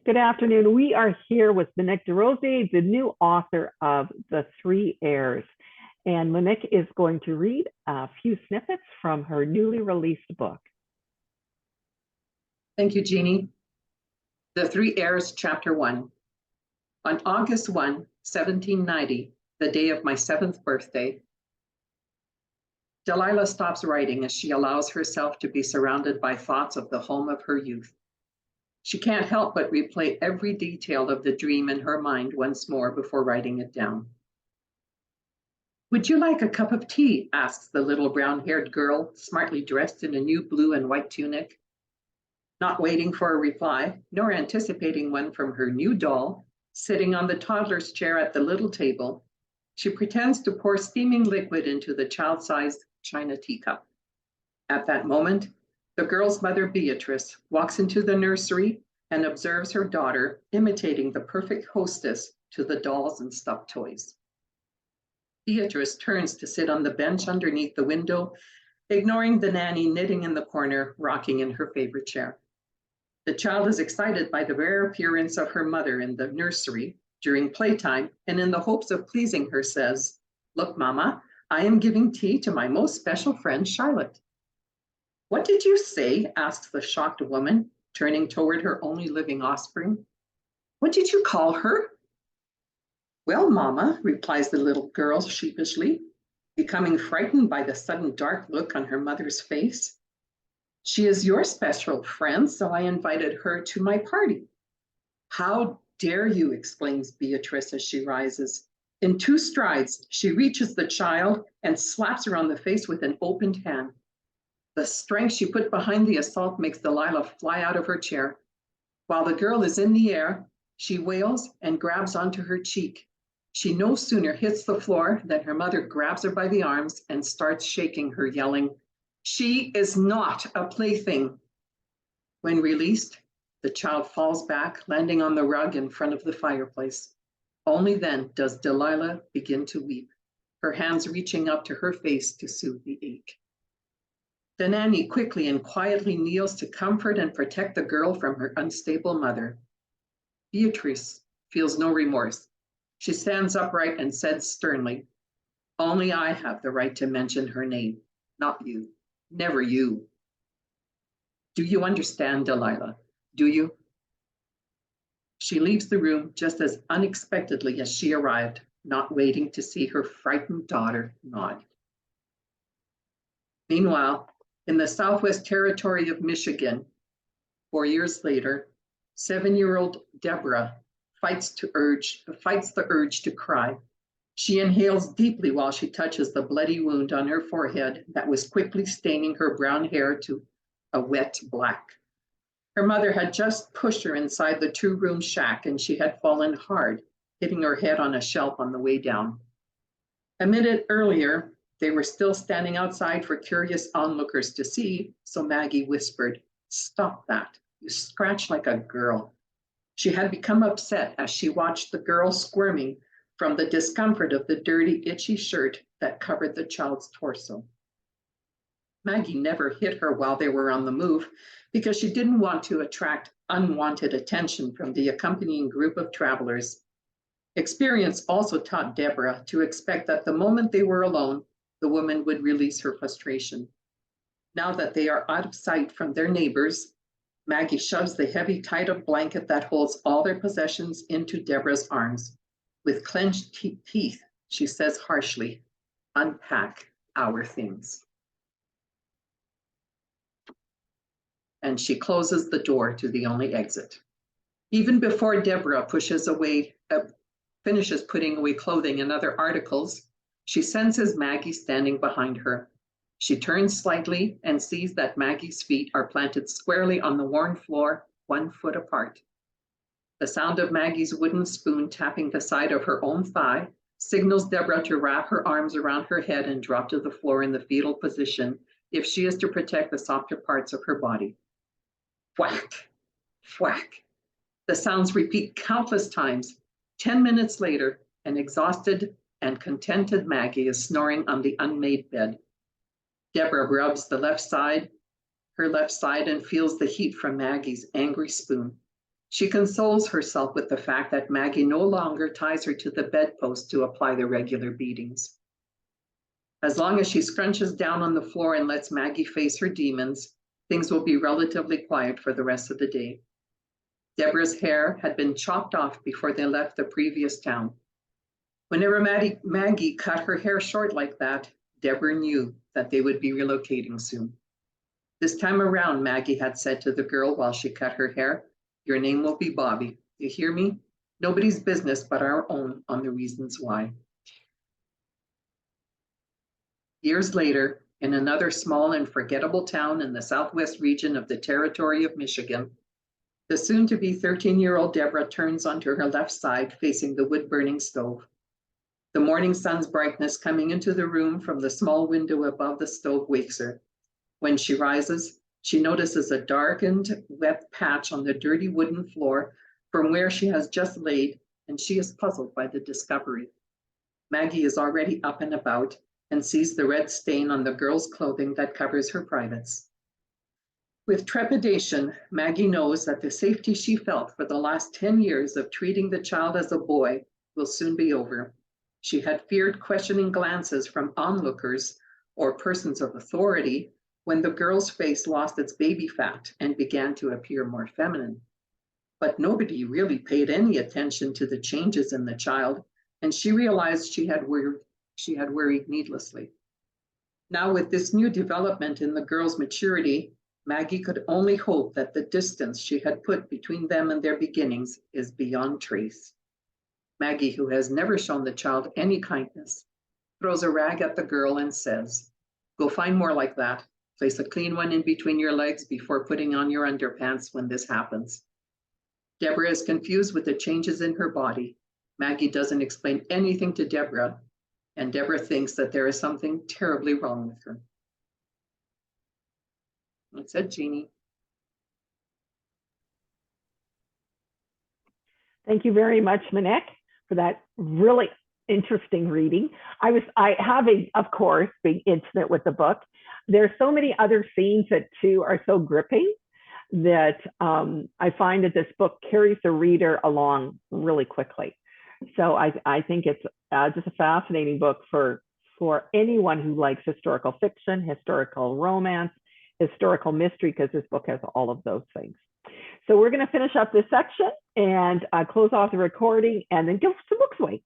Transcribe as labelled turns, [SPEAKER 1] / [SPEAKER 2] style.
[SPEAKER 1] Good afternoon. We are here with Monique Desrosiers, the new author of The Three Heirs. And Monique is going to read a few snippets from her newly released book.
[SPEAKER 2] Thank you, Jeannie. The Three Heirs, Chapter 1. On August 1, 1790, the day of my 7th birthday, Delilah stops writing as she allows herself to be surrounded by thoughts of the home of her youth. She can't help but replay every detail of the dream in her mind once more before writing it down. "Would you like a cup of tea?" asks the little brown-haired girl, smartly dressed in a new blue and white tunic. Not waiting for a reply, nor anticipating one from her new doll, sitting on the toddler's chair at the little table, she pretends to pour steaming liquid into the child-sized china teacup. At that moment, the girl's mother, Beatrice, walks into the nursery and observes her daughter imitating the perfect hostess to the dolls and stuffed toys. Beatrice turns to sit on the bench underneath the window, ignoring the nanny knitting in the corner, rocking in her favorite chair. The child is excited by the rare appearance of her mother in the nursery during playtime, and in the hopes of pleasing her says, "Look, Mama, I am giving tea to my most special friend, Charlotte." "What did you say?" asks the shocked woman, turning toward her only living offspring. "What did you call her?" "Well, Mama," replies the little girl sheepishly, becoming frightened by the sudden dark look on her mother's face. "She is your special friend, so I invited her to my party." "How dare you!" exclaims Beatrice as she rises. In 2 strides, she reaches the child and slaps her on the face with an opened hand. The strength she put behind the assault makes Delilah fly out of her chair. While the girl is in the air, she wails and grabs onto her cheek. She no sooner hits the floor than her mother grabs her by the arms and starts shaking her, yelling, "She is not a plaything." When released, the child falls back, landing on the rug in front of the fireplace. Only then does Delilah begin to weep, her hands reaching up to her face to soothe the ache. The nanny quickly and quietly kneels to comfort and protect the girl from her unstable mother. Beatrice feels no remorse. She stands upright and says sternly, "Only I have the right to mention her name, not you. Never you." Do you understand, Delilah? Do you? She leaves the room just as unexpectedly as she arrived, not waiting to see her frightened daughter nod. Meanwhile, in the Southwest Territory of Michigan, 4 years later, 7-year-old Deborah fights the urge to cry. She inhales deeply while she touches the bloody wound on her forehead that was quickly staining her brown hair to a wet black. Her mother had just pushed her inside the 2-room shack, and she had fallen hard, hitting her head on a shelf on the way down. A minute earlier, they were still standing outside for curious onlookers to see, so Maggie whispered, "Stop that. You scratch like a girl." She had become upset as she watched the girl squirming from the discomfort of the dirty, itchy shirt that covered the child's torso. Maggie never hit her while they were on the move because she didn't want to attract unwanted attention from the accompanying group of travelers. Experience also taught Deborah to expect that the moment they were alone, the woman would release her frustration. Now that they are out of sight from their neighbors, Maggie shoves the heavy, tied-up blanket that holds all their possessions into Deborah's arms. With clenched teeth, she says harshly, "Unpack our things." And she closes the door to the only exit. Even before Deborah finishes putting away clothing and other articles, she senses Maggie standing behind her. She turns slightly and sees that Maggie's feet are planted squarely on the worn floor, 1 foot apart. The sound of Maggie's wooden spoon tapping the side of her own thigh signals Deborah to wrap her arms around her head and drop to the floor in the fetal position if she is to protect the softer parts of her body. Whack, whack. The sounds repeat countless times. 10 minutes later, an exhausted and contented Maggie is snoring on the unmade bed. Deborah rubs her left side, and feels the heat from Maggie's angry spoon. She consoles herself with the fact that Maggie no longer ties her to the bedpost to apply the regular beatings. As long as she scrunches down on the floor and lets Maggie face her demons, things will be relatively quiet for the rest of the day. Deborah's hair had been chopped off before they left the previous town. Whenever Maggie cut her hair short like that, Deborah knew that they would be relocating soon. This time around, Maggie had said to the girl while she cut her hair, "Your name will be Bobby. You hear me? Nobody's business but our own on the reasons why." Years later, in another small and forgettable town in the southwest region of the territory of Michigan, the soon-to-be 13-year-old Deborah turns onto her left side facing the wood-burning stove. The morning sun's brightness coming into the room from the small window above the stove wakes her. When she rises, she notices a darkened, wet patch on the dirty wooden floor from where she has just laid, and she is puzzled by the discovery. Maggie is already up and about and sees the red stain on the girl's clothing that covers her privates. With trepidation, Maggie knows that the safety she felt for the last 10 years of treating the child as a boy will soon be over. She had feared questioning glances from onlookers or persons of authority when the girl's face lost its baby fat and began to appear more feminine. But nobody really paid any attention to the changes in the child, and she realized she had worried needlessly. Now, with this new development in the girl's maturity, Maggie could only hope that the distance she had put between them and their beginnings is beyond trace. Maggie, who has never shown the child any kindness, throws a rag at the girl and says, "Go find more like that. Place a clean one in between your legs before putting on your underpants when this happens." Deborah is confused with the changes in her body. Maggie doesn't explain anything to Deborah, and Deborah thinks that there is something terribly wrong with her. That's it, Jeannie.
[SPEAKER 1] Thank you very much, Monique, for that really interesting reading. I having, of course, being intimate with the book, there's so many other scenes that too are so gripping that I find that this book carries the reader along really quickly. So I think it's just a fascinating book for anyone who likes historical fiction, historical romance, historical mystery, because this book has all of those things. So we're going to finish up this section and close off the recording and then give some books away.